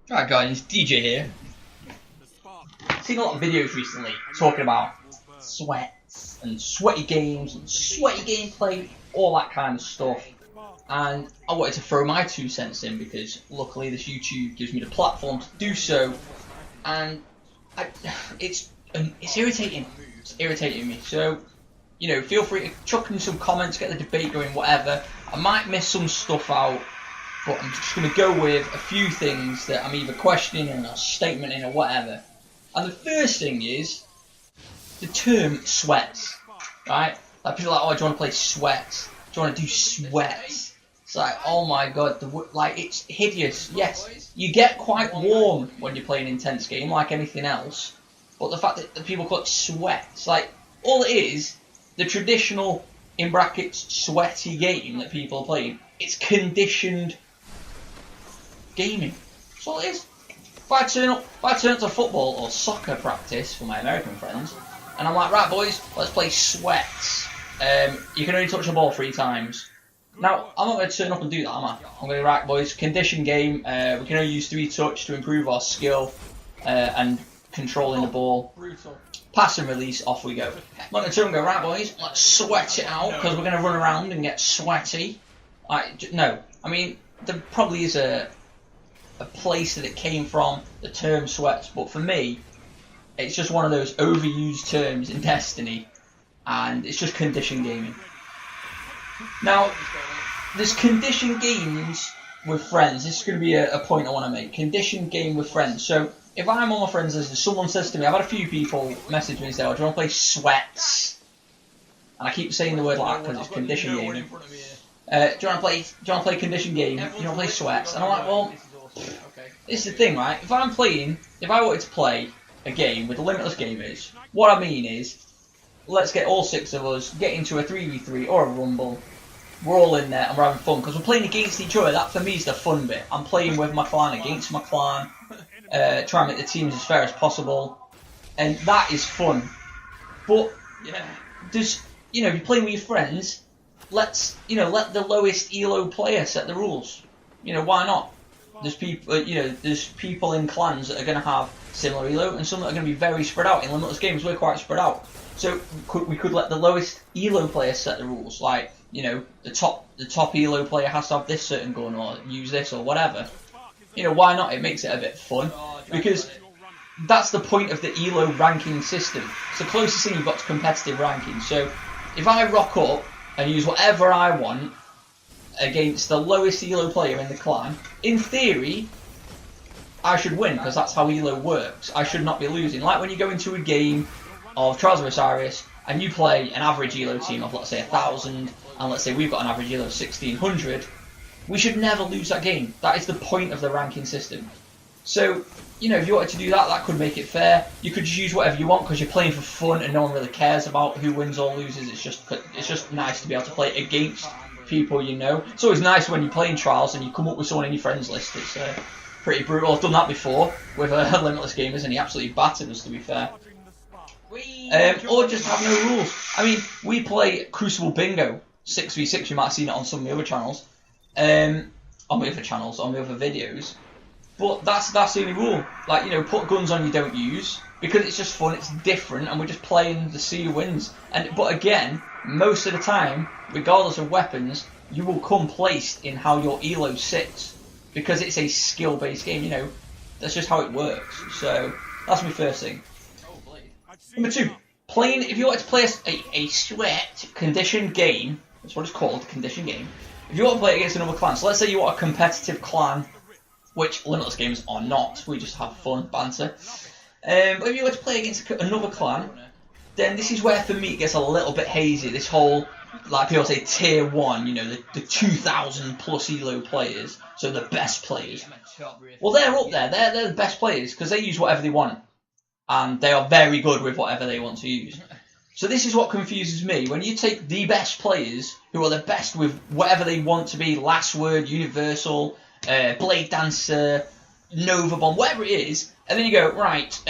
Alright guys, DJ here. Seen a lot of videos recently talking about sweats and sweaty games and sweaty gameplay, all that kind of stuff. And I wanted to throw my 2 cents in because luckily this YouTube gives me the platform to do so. And it's irritating. It's irritating me. So, you know, feel free to chuck in some comments, get the debate going, whatever. I might miss some stuff out, but I'm just going to go with a few things that I'm either questioning or a statement in or whatever. And the first thing is the term sweats, right? Like people are like, oh, do you want to play sweats? Do you want to do sweats? It's like, oh my god, like it's hideous. Yes, you get quite warm when you play an intense game, like anything else. But the fact that people call it sweats, like all it is, the traditional in brackets sweaty game that people are playing, it's conditioned gaming. That's all it is. If I turn up to football or soccer practice for my American friends, and I'm like, right boys, let's play sweats. You can only touch the ball 3 times. Now, I'm not going to turn up and do that, am I? I'm going to, right boys, condition game, we can only use 3 touch to improve our skill and controlling the ball. Pass and release, off we go. I'm not going to turn and go, right boys, let's sweat it out, because we're going to run around and get sweaty. No, I mean, there probably is a place that it came from, the term sweats, but for me, it's just one of those overused terms in Destiny, and it's just condition gaming. Now, there's condition games with friends. This is going to be a point I want to make. Condition game with friends. So, if I'm on my friends list and someone says to me, I've had a few people message me and say, oh, do you want to play sweats? And I keep saying the word like that because it's condition gaming. Do you want to play condition game? Do you want to play sweats? And I'm like, well, this is the thing, right? If I wanted to play a game with the limitless gamers, what I mean is, let's get all 6 of us, get into a 3v3 or a rumble. We're all in there and we're having fun because we're playing against each other. That for me is the fun bit. I'm playing with my clan against my clan, trying to make the teams as fair as possible, and that is fun. But there's, if you're playing with your friends, let the lowest elo player set the rules. Why not? There's people in clans that are going to have similar elo, and some that are going to be very spread out. In limitless games, we're quite spread out. So we could let the lowest elo player set the rules. Like, the top elo player has to have this certain gun or use this or whatever. Why not? It makes it a bit fun because that's the point of the elo ranking system. It's the closest thing you've got to competitive ranking. So if I rock up and use whatever I want against the lowest elo player in the clan, in theory, I should win because that's how elo works. I should not be losing. Like when you go into a game of Trials of Osiris and you play an average elo team of, let's say, 1,000, and let's say we've got an average elo of 1,600, we should never lose that game. That is the point of the ranking system. So, if you wanted to do that, that could make it fair. You could just use whatever you want because you're playing for fun and no one really cares about who wins or loses. It's just nice to be able to play against people you know. It's always nice when you're playing Trials and you come up with someone in your friends list. It's pretty brutal. I've done that before with Limitless Gamers and he absolutely battered us, to be fair. Or just have no rules. I mean, we play Crucible Bingo 6v6. You might have seen it on some of the other channels, on the other videos. But that's the only rule. Like, put guns on you don't use because it's just fun. It's different, and we're just playing to see who wins. But again, most of the time, regardless of weapons, you will come placed in how your elo sits because it's a skill-based game. That's just how it works. So that's my first thing. Number 2, if you wanted to play a sweat condition game, that's what it's called, condition game. If you want to play it against another clan, so let's say you want a competitive clan, which Limitless games are not, we just have fun, banter. But if you were to play against another clan, then this is where for me it gets a little bit hazy. This whole, like people say, tier 1, the 2,000 plus elo players, so the best players. Well, they're up there, they're the best players because they use whatever they want. And they are very good with whatever they want to use. So this is what confuses me. When you take the best players, who are the best with whatever they want to be, Last Word, Universal, Blade Dancer, Nova Bomb, whatever it is, and then you go, right,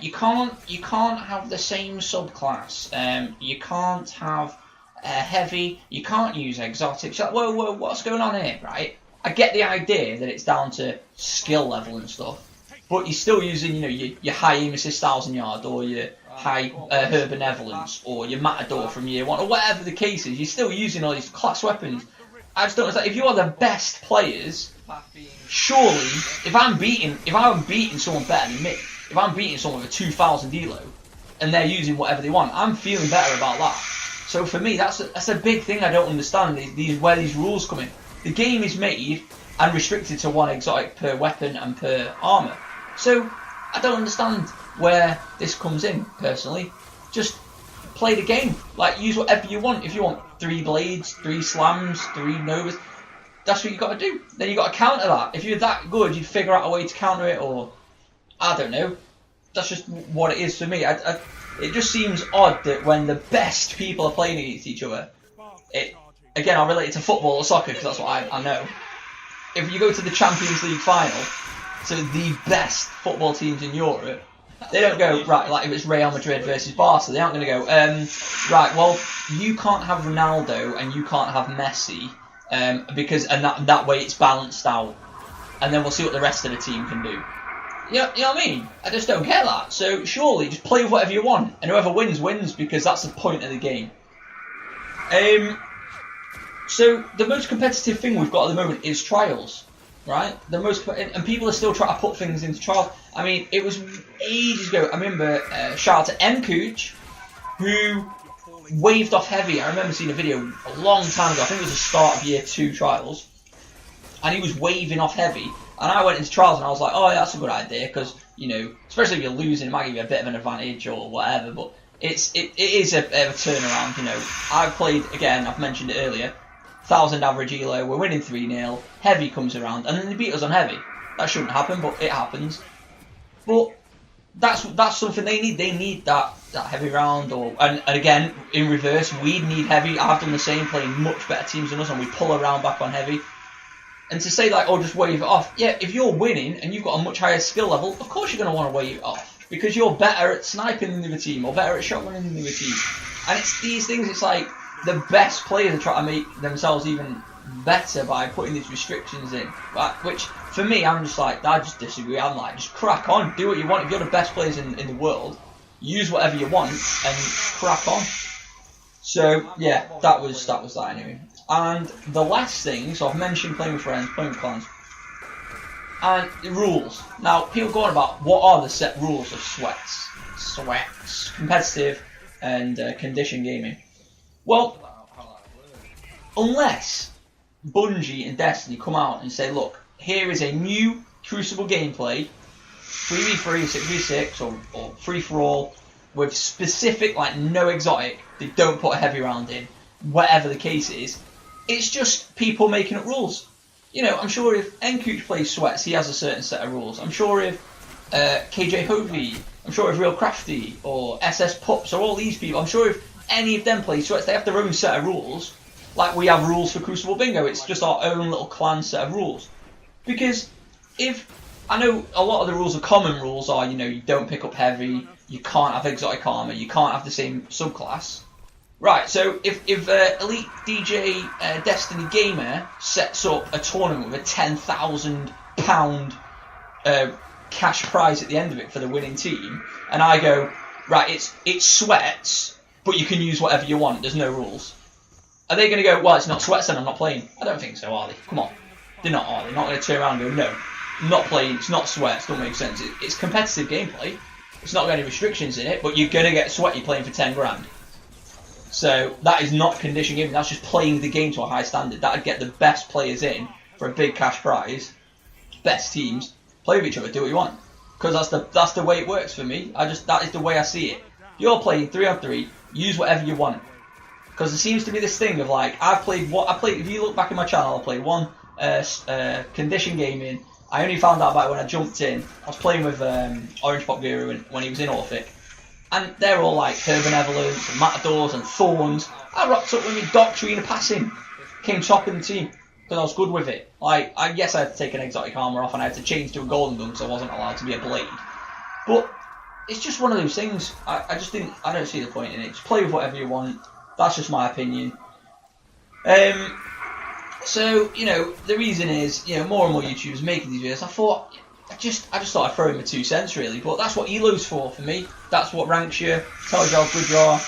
you can't have the same subclass. You can't have heavy, you can't use exotics. Like, whoa, what's going on here, right? I get the idea that it's down to skill level and stuff, but you're still using, you know, your high aim assist 1,000 yard, or your high her benevolence, or your matador from year 1, or whatever the case is. You're still using all these class weapons. I just don't understand. If you are the best players, surely, if I'm beating someone better than me, if I'm beating someone with a 2,000 elo, and they're using whatever they want, I'm feeling better about that. So for me, that's a big thing I don't understand. Where these rules come in. The game is made and restricted to 1 exotic per weapon and per armor. So I don't understand where this comes in. Personally, just play the game. Like, use whatever you want. If you want 3 blades, 3 slams, 3 novas, that's what you got to do. Then you got to counter that. If you're that good, you'd figure out a way to counter it, or I don't know. That's just what it is for me. It just seems odd that when the best people are playing against each other, again, I'll relate it to football or soccer because that's what I know. If you go to the Champions League final, so the best football teams in Europe, they don't go, right, like if it's Real Madrid versus Barca, they aren't going to go, right, well, you can't have Ronaldo and you can't have Messi, because that way it's balanced out, and then we'll see what the rest of the team can do. You know what I mean? I just don't get that. So surely just play with whatever you want, and whoever wins, wins, because that's the point of the game. So the most competitive thing we've got at the moment is Trials, right? And people are still trying to put things into Trials. I mean, it was ages ago. I remember, shout out to M Cooch, who waved off heavy. I remember seeing a video a long time ago. I think it was the start of year 2 Trials, and he was waving off heavy. And I went into Trials and I was like, oh yeah, that's a good idea, because, you know, especially if you're losing, it might give you a bit of an advantage or whatever, but it is a bit of a turnaround, you know. I've played, again, I've mentioned it earlier, 1,000 average elo, we're winning 3-0, heavy comes around, and then they beat us on heavy. That shouldn't happen, but it happens. But that's something they need that heavy round, and again, in reverse, we need heavy. I've done the same, playing much better teams than us, and we pull around back on heavy. And to say like, oh, just wave it off. Yeah, if you're winning and you've got a much higher skill level, of course you're going to want to wave it off, because you're better at sniping than the other team, or better at shotgunning than the other team. And it's these things, it's like the best players are trying to make themselves even better by putting these restrictions in. Right? Which, for me, I'm just like, I just disagree. I'm like, just crack on, do what you want. If you're the best players in the world, use whatever you want and crack on. So, yeah, that was that anyway. And the last thing, so I've mentioned playing with friends, playing with clans, and the rules. Now, people go on about what are the set rules of SWEATS, competitive and condition gaming. Well, unless Bungie and Destiny come out and say, look, here is a new Crucible gameplay, 3v3, 6v6, or free-for-all, with specific, like, no exotic, they don't put a heavy round in, whatever the case is, it's just people making up rules. You know, I'm sure if Enkuch plays SWEATS, he has a certain set of rules. I'm sure if KJ Hovey, I'm sure if Real Crafty, or SS Pups, or all these people, I'm sure if any of them play SWEATS, they have their own set of rules. Like we have rules for Crucible Bingo, it's just our own little clan set of rules. Because I know a lot of the rules, are common rules are, you know, you don't pick up heavy, you can't have exotic armor, you can't have the same subclass. Right, so if Elite DJ Destiny Gamer sets up a tournament with a £10,000 cash prize at the end of it for the winning team, and I go, right, it's SWEATS, but you can use whatever you want, there's no rules. Are they going to go, well, it's not SWEATS then, I'm not playing? I don't think so, are they? Come on. They're not, are they? They're not going to turn around and go, no, I'm not playing, it's not SWEATS, don't make sense. It's competitive gameplay, it's not got any restrictions in it, but you're going to get sweaty playing for 10 grand. So that is not condition gaming, that's just playing the game to a high standard. That would get the best players in for a big cash prize, best teams, play with each other, do what you want. Because that's the way it works for me. That is the way I see it. If you're playing 3-on-3, use whatever you want. Because there seems to be this thing of like, if you look back in my channel, I played one condition gaming. I only found out about it when I jumped in. I was playing with Orange Pop Guru when he was in Orphic. And they're all like her benevolence and matadors and thorns. I rocked up with me Doctrine of Passing. Came top in the team because I was good with it. Like, yes, I had to take an exotic armor off and I had to change to a golden gun because I wasn't allowed to be a blade. But it's just one of those things. I don't see the point in it. Just play with whatever you want. That's just my opinion. So, you know, the reason is, you know, more and more YouTubers making these videos. I just thought I'd throw in my 2 cents really, but that's what ELO's for me. That's what ranks you, tells you how good you are.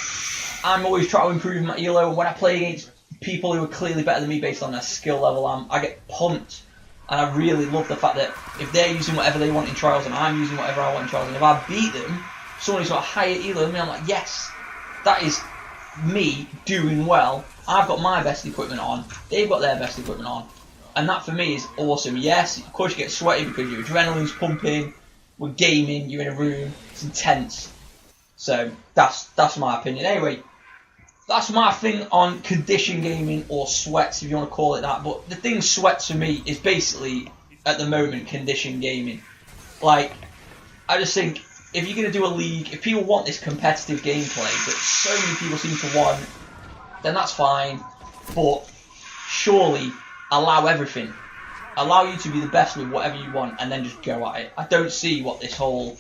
I'm always trying to improve my ELO, and when I play against people who are clearly better than me based on their skill level, I get pumped. And I really love the fact that if they're using whatever they want in Trials and I'm using whatever I want in Trials, and if I beat them, someone who's got a higher ELO than me, I'm like, yes, that is me doing well. I've got my best equipment on, they've got their best equipment on, and that for me is awesome. Yes, of course you get sweaty because your adrenaline's pumping, we're gaming, you're in a room, it's intense. So that's my opinion. Anyway, that's my thing on condition gaming, or sweats if you want to call it that. But the thing sweats for me is basically, at the moment, condition gaming. Like, I just think, if you're going to do a league, if people want this competitive gameplay that so many people seem to want, then that's fine. But surely allow everything. Allow you to be the best with whatever you want, and then just go at it. I don't see what this whole,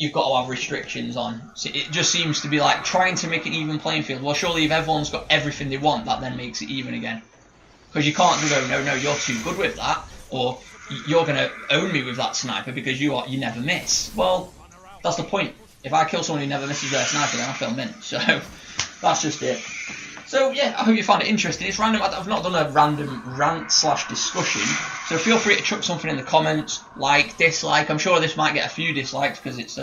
you've got to have restrictions on. It just seems to be like trying to make an even playing field. Well, surely if everyone's got everything they want, that then makes it even again. Because you can't go, no, you're too good with that, or you're going to own me with that sniper because you never miss. Well, that's the point. If I kill someone who never misses their sniper, then I feel mint. So that's just it. So yeah, I hope you found it interesting. It's random. I've not done a random rant/discussion, so feel free to chuck something in the comments, like, dislike. I'm sure this might get a few dislikes because it's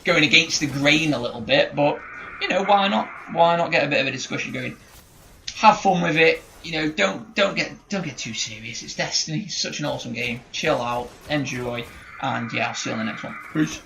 going against the grain a little bit, but you know, why not? Why not get a bit of a discussion going? Have fun with it. You know, don't get too serious. It's Destiny. It's such an awesome game. Chill out, enjoy, and yeah, I'll see you on the next one. Peace.